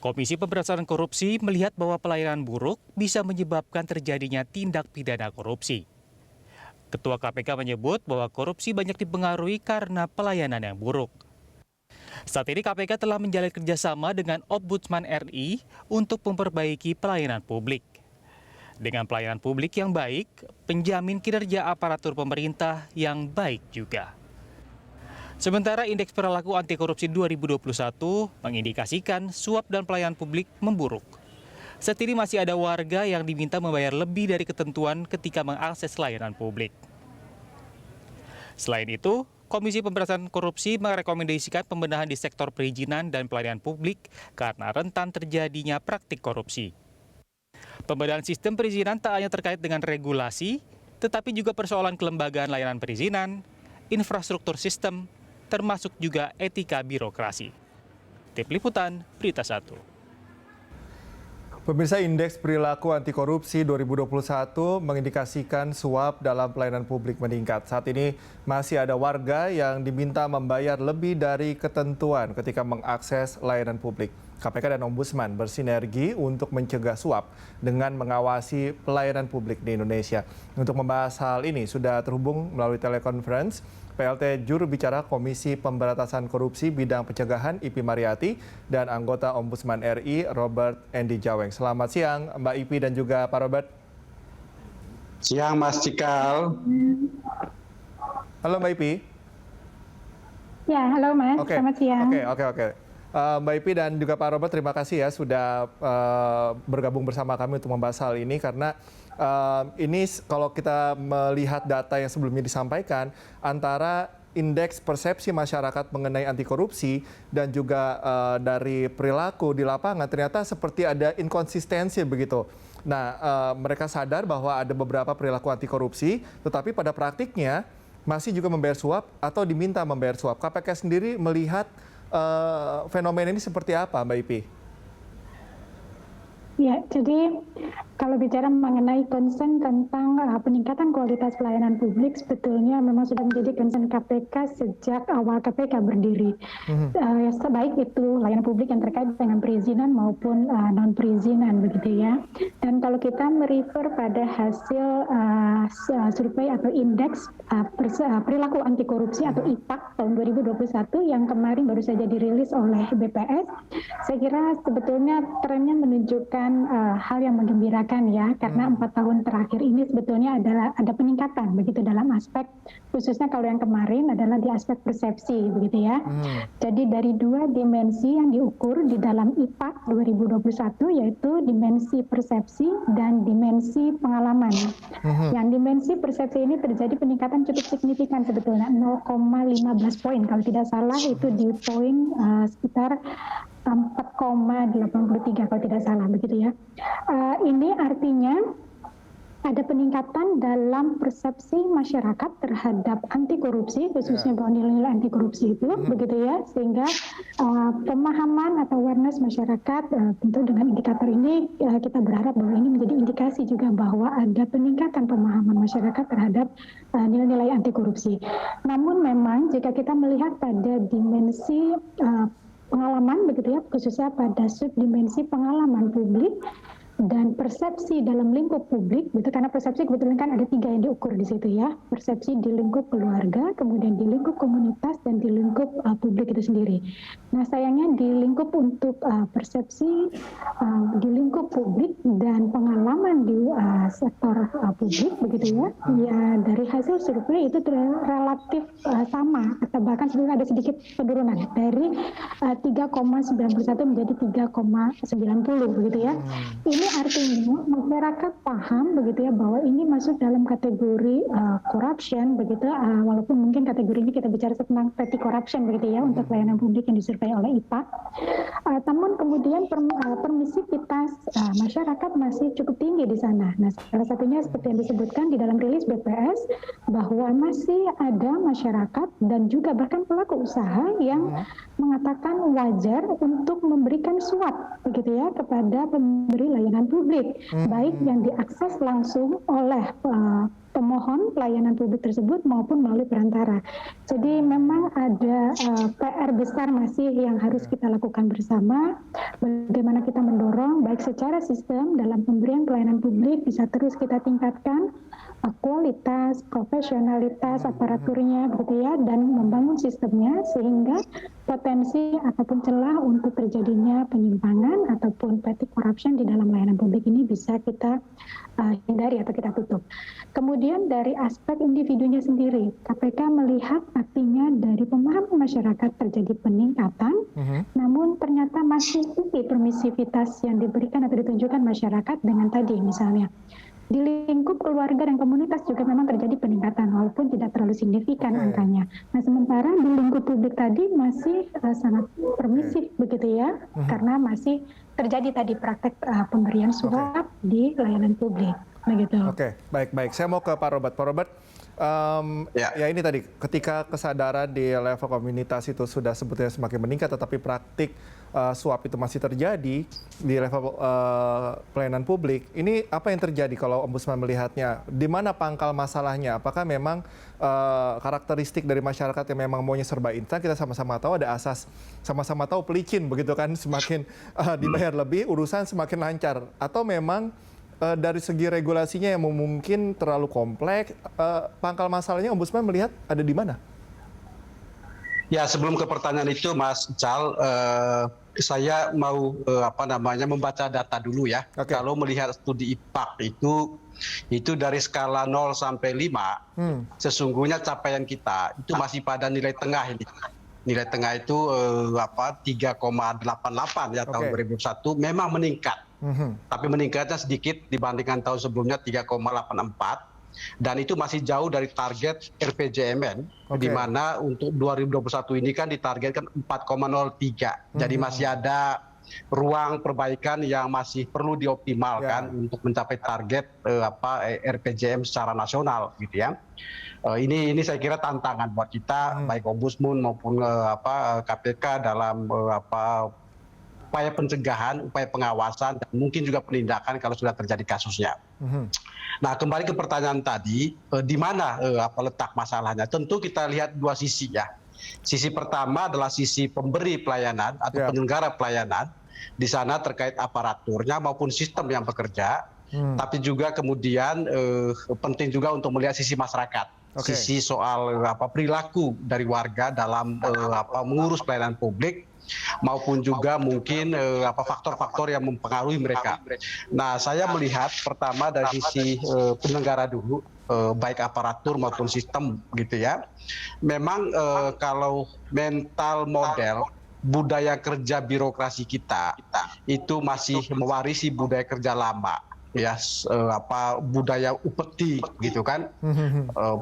Komisi Pemberantasan Korupsi melihat bahwa pelayanan buruk bisa menyebabkan terjadinya tindak pidana korupsi. Ketua KPK menyebut bahwa korupsi banyak dipengaruhi karena pelayanan yang buruk. Saat ini KPK telah menjalin kerjasama dengan Ombudsman RI untuk memperbaiki pelayanan publik. Dengan pelayanan publik yang baik, penjamin kinerja aparatur pemerintah yang baik juga. Sementara Indeks Perilaku Anti Korupsi 2021 mengindikasikan suap dan pelayanan publik memburuk. Saat ini masih ada warga yang diminta membayar lebih dari ketentuan ketika mengakses layanan publik. Selain itu, Komisi Pemberantasan Korupsi merekomendasikan pembenahan di sektor perizinan dan pelayanan publik karena rentan terjadinya praktik korupsi. Pembenahan sistem perizinan tak hanya terkait dengan regulasi, tetapi juga persoalan kelembagaan layanan perizinan, infrastruktur sistem, termasuk juga etika birokrasi. Tim Liputan, Berita 1. Pemirsa, Indeks Perilaku Anti Korupsi 2021 mengindikasikan suap dalam pelayanan publik meningkat. Saat ini masih ada warga yang diminta membayar lebih dari ketentuan ketika mengakses layanan publik. KPK dan Ombudsman bersinergi untuk mencegah suap dengan mengawasi pelayanan publik di Indonesia. Untuk membahas hal ini sudah terhubung melalui telekonferensi PLT Juru Bicara Komisi Pemberantasan Korupsi Bidang Pencegahan Ipi Mariati dan anggota Ombudsman RI Robert Endi Jaweng. Selamat siang Mbak Ipi dan juga Pak Robert. Siang Mas Cikal. Halo Mbak Ipi. Ya, halo Mas. Selamat siang. Oke. Mbak Ipi dan juga Pak Robert, terima kasih ya sudah bergabung bersama kami untuk membahas hal ini karena ini kalau kita melihat data yang sebelumnya disampaikan antara indeks persepsi masyarakat mengenai anti korupsi dan juga dari perilaku di lapangan ternyata seperti ada inkonsistensi begitu. Nah, mereka sadar bahwa ada beberapa perilaku anti korupsi, tetapi pada praktiknya masih juga membayar suap atau diminta membayar suap. KPK sendiri melihat fenomena ini seperti apa, Mbak Ipi? Ya, jadi kalau bicara mengenai concern tentang peningkatan kualitas pelayanan publik, sebetulnya memang sudah menjadi concern KPK sejak awal KPK berdiri. Baik itu layanan publik yang terkait dengan perizinan maupun non-perizinan, begitu ya. Dan kalau kita merefer pada hasil survei atau indeks perilaku anti korupsi atau IPAK tahun 2021 yang kemarin baru saja dirilis oleh BPS, saya kira sebetulnya trennya menunjukkan hal yang menggembirakan ya, karena 4 tahun terakhir ini sebetulnya ada peningkatan begitu dalam aspek, khususnya kalau yang kemarin adalah di aspek persepsi begitu ya. Jadi dari 2 dimensi yang diukur di dalam IPAK 2021 yaitu dimensi persepsi dan dimensi pengalaman. Yang dimensi persepsi ini terjadi peningkatan cukup signifikan sebetulnya 0,15 poin kalau tidak salah, itu di poin sekitar 4,83 kalau tidak salah begitu ya. Ini artinya ada peningkatan dalam persepsi masyarakat terhadap anti korupsi, khususnya bahwa nilai-nilai anti korupsi itu begitu ya, sehingga pemahaman atau awareness masyarakat tentu dengan indikator ini kita berharap bahwa ini menjadi indikasi juga bahwa ada peningkatan pemahaman masyarakat terhadap nilai-nilai anti korupsi. Namun memang jika kita melihat pada dimensi pengalaman begitu ya, khususnya pada subdimensi pengalaman publik dan persepsi dalam lingkup publik, gitu, karena persepsi kebetulan kan ada 3 yang diukur di situ ya, persepsi di lingkup keluarga, kemudian di lingkup komunitas dan di lingkup publik itu sendiri. Nah sayangnya di lingkup untuk persepsi di lingkup publik dan pengalaman di sektor publik begitu ya, ya dari hasil survei itu relatif sama atau bahkan sebenarnya ada sedikit penurunan dari 3,91 menjadi 3,90 begitu ya. Ini artinya masyarakat paham begitu ya bahwa ini masuk dalam kategori corruption begitu, walaupun mungkin kategori ini kita bicara tentang petty corruption begitu ya untuk pelayanan publik yang disurvei oleh IPAK. Namun kemudian permisivitas masyarakat masih cukup tinggi di sana. Nah, salah satunya seperti yang disebutkan di dalam rilis BPS bahwa masih ada masyarakat dan juga bahkan pelaku usaha yang mengatakan wajar untuk memberikan suap begitu ya kepada pemberi layanan publik, baik yang diakses langsung oleh pemohon pelayanan publik tersebut maupun melalui perantara. Jadi memang ada PR besar masih yang harus kita lakukan bersama, bagaimana kita mendorong baik secara sistem dalam pemberian pelayanan publik bisa terus kita tingkatkan kualitas, profesionalitas aparaturnya begitu ya, dan membangun sistemnya sehingga potensi ataupun celah untuk terjadinya penyimpangan ataupun petty corruption di dalam layanan publik ini bisa kita hindari atau kita tutup. Kemudian dari aspek individunya sendiri, KPK melihat artinya dari pemahaman masyarakat terjadi peningkatan, namun ternyata masih tinggi permisivitas yang diberikan atau ditunjukkan masyarakat dengan tadi misalnya. Di lingkup keluarga dan komunitas juga memang terjadi peningkatan walaupun tidak terlalu signifikan angkanya. Nah sementara di lingkup publik tadi masih sangat permisif begitu ya, karena masih terjadi tadi praktek pemberian suap di layanan publik. Begitu. Oke, baik. Saya mau ke Pak Robert. Pak Robert, ya ini tadi ketika kesadaran di level komunitas itu sudah sebetulnya semakin meningkat, tetapi praktik suap itu masih terjadi di level pelayanan publik. Ini apa yang terjadi kalau Ombudsman melihatnya? Di mana pangkal masalahnya? Apakah memang karakteristik dari masyarakat yang memang maunya serba instan? Kita sama-sama tahu ada asas, sama-sama tahu pelicin begitu kan, semakin dibayar lebih urusan semakin lancar. Atau memang dari segi regulasinya yang mungkin terlalu kompleks, pangkal masalahnya Ombudsman melihat ada di mana? Ya, sebelum ke pertanyaan itu, Mas Ical, saya mau membaca data dulu ya. Oke. Kalau melihat studi IPAK itu dari skala 0 sampai 5, sesungguhnya capaian kita itu masih pada nilai tengah ini. Nilai tengah itu 3,88 ya tahun 2001 memang meningkat. Tapi meningkatnya sedikit dibandingkan tahun sebelumnya 3,84. Dan itu masih jauh dari target RPJMN, di mana untuk 2021 ini kan ditargetkan 4,03. Jadi masih ada ruang perbaikan yang masih perlu dioptimalkan untuk mencapai target RPJM secara nasional, gitu ya. Ini saya kira tantangan buat kita, baik Ombudsman maupun KPK dalam upaya pencegahan, upaya pengawasan, dan mungkin juga penindakan kalau sudah terjadi kasusnya. Nah, kembali ke pertanyaan tadi, di mana letak masalahnya? Tentu kita lihat dua sisi ya. Sisi pertama adalah sisi pemberi pelayanan atau penyelenggara pelayanan. Di sana terkait aparaturnya maupun sistem yang bekerja. Tapi juga kemudian penting juga untuk melihat sisi masyarakat. Sisi soal perilaku dari warga dalam mengurus pelayanan publik, maupun juga mungkin faktor-faktor yang mempengaruhi mereka. Nah, saya melihat pertama dari sisi penyelenggara dulu, baik aparatur maupun sistem gitu ya. Memang kalau mental model budaya kerja birokrasi kita itu masih mewarisi budaya kerja lama. Ya, budaya upeti gitu kan.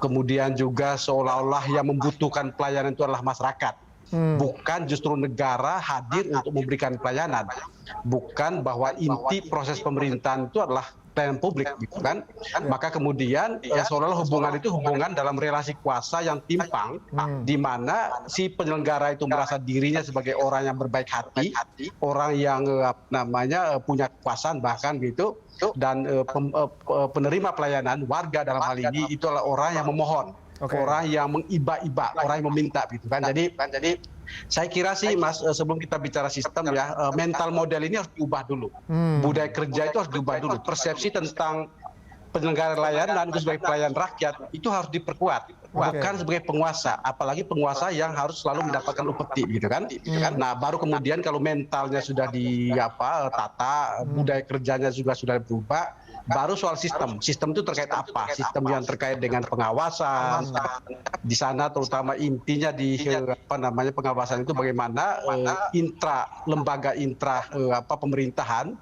Kemudian juga seolah-olah yang membutuhkan pelayanan itu adalah masyarakat. Bukan justru negara hadir untuk memberikan pelayanan, bukan bahwa inti proses pemerintahan itu adalah pelayanan publik, gitu kan? Maka kemudian seolah-olah hubungan itu hubungan dalam relasi kuasa yang timpang, di mana si penyelenggara itu merasa dirinya sebagai orang yang berbaik hati, orang yang punya kekuasaan bahkan gitu, dan penerima pelayanan warga dalam hal ini itu adalah orang yang memohon. Orang yang mengiba-iba, orang yang meminta gitu kan. Jadi saya kira sih Mas, sebelum kita bicara sistem ya, mental model ini harus diubah dulu. Budaya kerja itu harus diubah dulu. Persepsi tentang penyelenggara layanan itu sebagai pelayan rakyat itu harus diperkuat. Bukan sebagai penguasa, apalagi penguasa yang harus selalu mendapatkan upeti gitu kan. Nah, baru kemudian kalau mentalnya sudah ditata, budaya kerjanya juga sudah berubah, baru soal sistem. Sistem itu terkait apa? Sistem yang terkait dengan pengawasan. Di sana terutama intinya di pengawasan itu bagaimana lembaga pemerintahan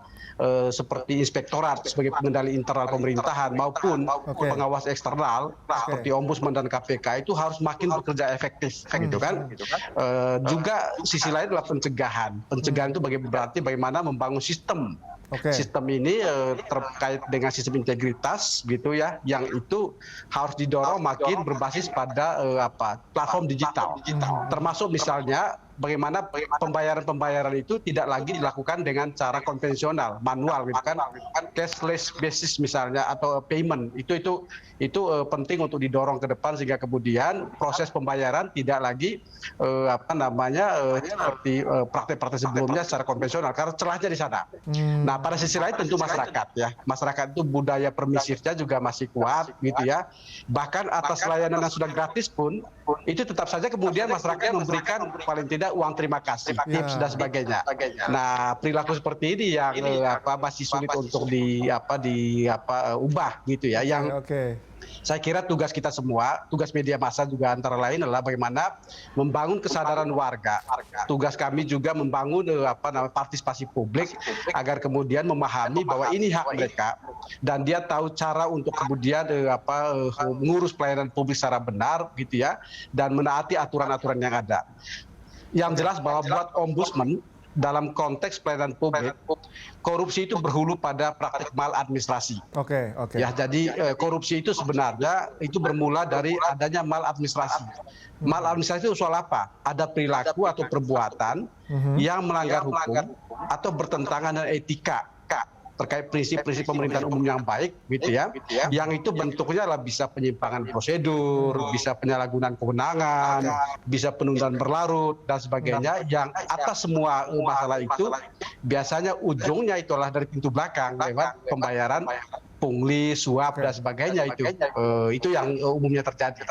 seperti inspektorat sebagai pengendali internal pemerintahan maupun pengawas eksternal seperti Ombudsman dan KPK itu harus makin bekerja efektif gitu kan. Juga sisi lain adalah pencegahan. Pencegahan itu berarti bagaimana membangun sistem. Sistem ini terkait dengan sistem integritas gitu ya, yang itu harus didorong makin berbasis pada platform digital. Termasuk misalnya bagaimana pembayaran itu tidak lagi dilakukan dengan cara konvensional, manual gitu kan, cashless basis misalnya atau payment. Itu penting untuk didorong ke depan sehingga kemudian proses pembayaran tidak lagi seperti praktek-praktek sebelumnya secara konvensional karena celahnya di sana. Nah, pada sisi lain tentu masyarakat itu budaya permisifnya juga masih kuat gitu ya. Bahkan atas layanan yang sudah gratis pun itu tetap saja kemudian masyarakat memberikan paling tidak uang terima kasih, tips dan sebagainya. Nah, perilaku seperti ini yang masih sulit untuk ubah gitu ya. Yang saya kira tugas kita semua, tugas media massa juga antara lain adalah bagaimana membangun kesadaran warga. Tugas kami juga membangun partisipasi publik agar kemudian memahami bahwa ini hak mereka dan dia tahu cara untuk kemudian mengurus pelayanan publik secara benar gitu ya dan menaati aturan-aturan yang ada. Yang jelas bahwa buat ombudsman dalam konteks pelayanan publik, korupsi itu berhulu pada praktik maladministrasi. Ya, jadi korupsi itu sebenarnya itu bermula dari adanya maladministrasi. Maladministrasi itu soal apa? Ada perilaku atau perbuatan yang melanggar hukum atau bertentangan dengan etika terkait prinsip-prinsip pemerintahan umum yang baik gitu ya. Yang itu bentuknya adalah bisa penyimpangan prosedur, bisa penyalahgunaan kewenangan, bisa penundaan berlarut dan sebagainya. Yang atas semua masalah itu biasanya ujungnya itu adalah dari pintu belakang lewat pembayaran pungli, suap dan sebagainya itu yang umumnya terjadi.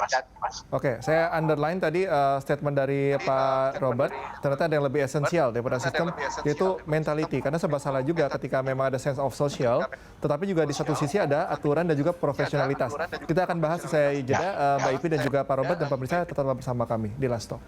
Oke, saya underline tadi statement dari Pak Robert, ternyata ada yang lebih esensial daripada sistem, yaitu mentality. Karena serba salah juga ketika memang ada sense of social, tetapi juga di satu sisi ada aturan dan juga profesionalitas. Kita akan bahas usai jeda, Mbak Ipi dan juga Pak Robert, dan pemirsa tetap bersama kami di Last Talk.